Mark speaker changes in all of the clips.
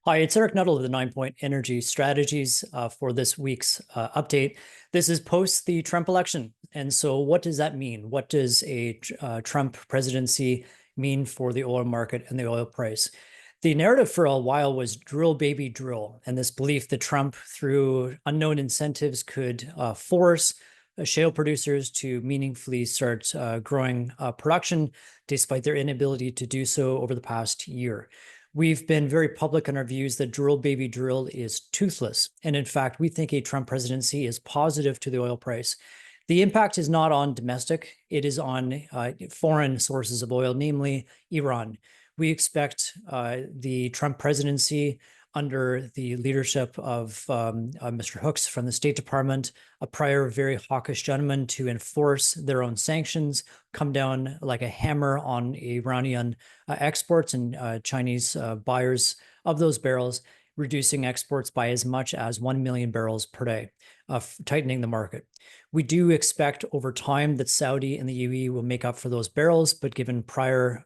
Speaker 1: Hi, it's Eric Nuttall of the Ninepoint Energy Strategies for this week's update. This is post the Trump election. And so what does that mean? What does a Trump presidency mean for the oil market and the oil price? The narrative for a while was drill, baby, drill, and this belief that Trump, through unknown incentives, could force shale producers to meaningfully start growing production, despite their inability to do so over the past year. We've been very public in our views that drill, baby, drill is toothless. And in fact, we think a Trump presidency is positive to the oil price. The impact is not on domestic, it is on foreign sources of oil, namely Iran. We expect the Trump presidency, under the leadership of Mr. Hooks from the State Department, a prior very hawkish gentleman, to enforce their own sanctions, come down like a hammer on Iranian exports and Chinese buyers of those barrels, reducing exports by as much as 1 million barrels per day, tightening the market. We do expect over time that Saudi and the UAE will make up for those barrels, but given prior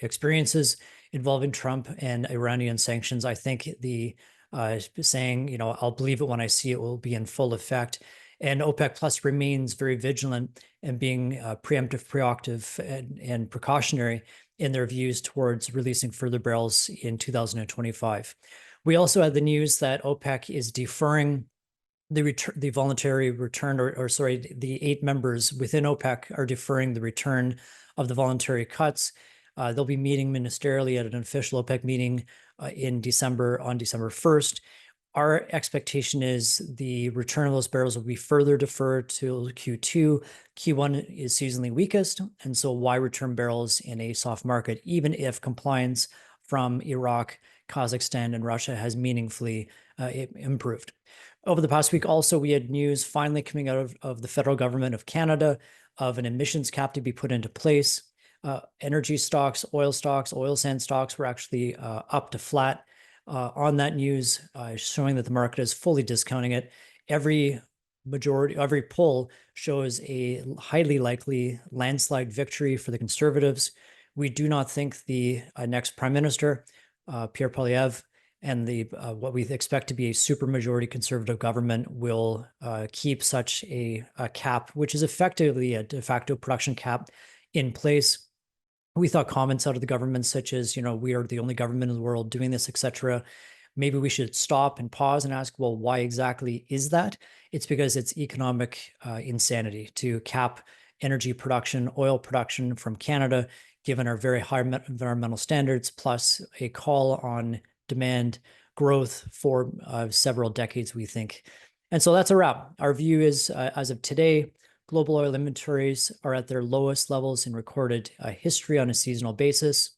Speaker 1: experiences involving Trump and Iranian sanctions, I think the saying, I'll believe it when I see it, will be in full effect. And OPEC Plus remains very vigilant and being preemptive, proactive, and precautionary in their views towards releasing further barrels in 2025. We also had the news that OPEC is deferring the voluntary return, or sorry, the 8 members within OPEC are deferring the return of the voluntary cuts. They'll be meeting ministerially at an official OPEC meeting in December, on December 1st. Our expectation is the return of those barrels will be further deferred to Q2. Q1 is seasonally weakest, and so why return barrels in a soft market, even if compliance from Iraq, Kazakhstan, and Russia has meaningfully improved. Over the past week also, we had news finally coming out of the federal government of Canada of an emissions cap to be put into place. Energy stocks, oil sand stocks were actually up to flat on that news, showing that the market is fully discounting it. Every poll shows a highly likely landslide victory for the Conservatives. We do not think the next Prime Minister, Pierre Poilievre, and what we expect to be a supermajority Conservative government will keep such a cap, which is effectively a de facto production cap, in place. We thought comments out of the government such as, we are the only government in the world doing this, etc. Maybe we should stop and pause and ask, well, why exactly is that? It's because it's economic insanity to cap energy production, oil production from Canada, given our very high environmental standards, plus a call on demand growth for several decades, we think. And so that's a wrap. Our view is, as of today, global oil inventories are at their lowest levels in recorded history on a seasonal basis.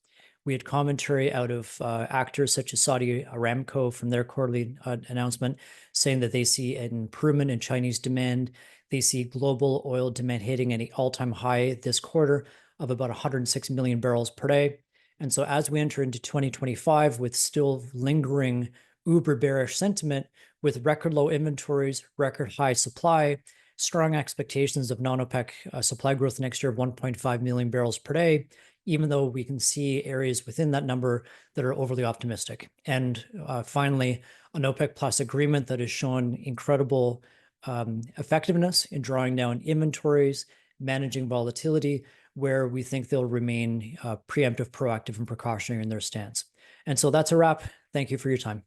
Speaker 1: We had commentary out of actors such as Saudi Aramco from their quarterly announcement, saying that they see an improvement in Chinese demand. They see global oil demand hitting an all-time high this quarter of about 106 million barrels per day. And so as we enter into 2025 with still lingering uber bearish sentiment, with record low inventories, record high supply, strong expectations of non-OPEC supply growth next year of 1.5 million barrels per day, even though we can see areas within that number that are overly optimistic. And finally, an OPEC Plus agreement that has shown incredible effectiveness in drawing down inventories, managing volatility, where we think they'll remain preemptive, proactive, and precautionary in their stance. And so that's a wrap. Thank you for your time.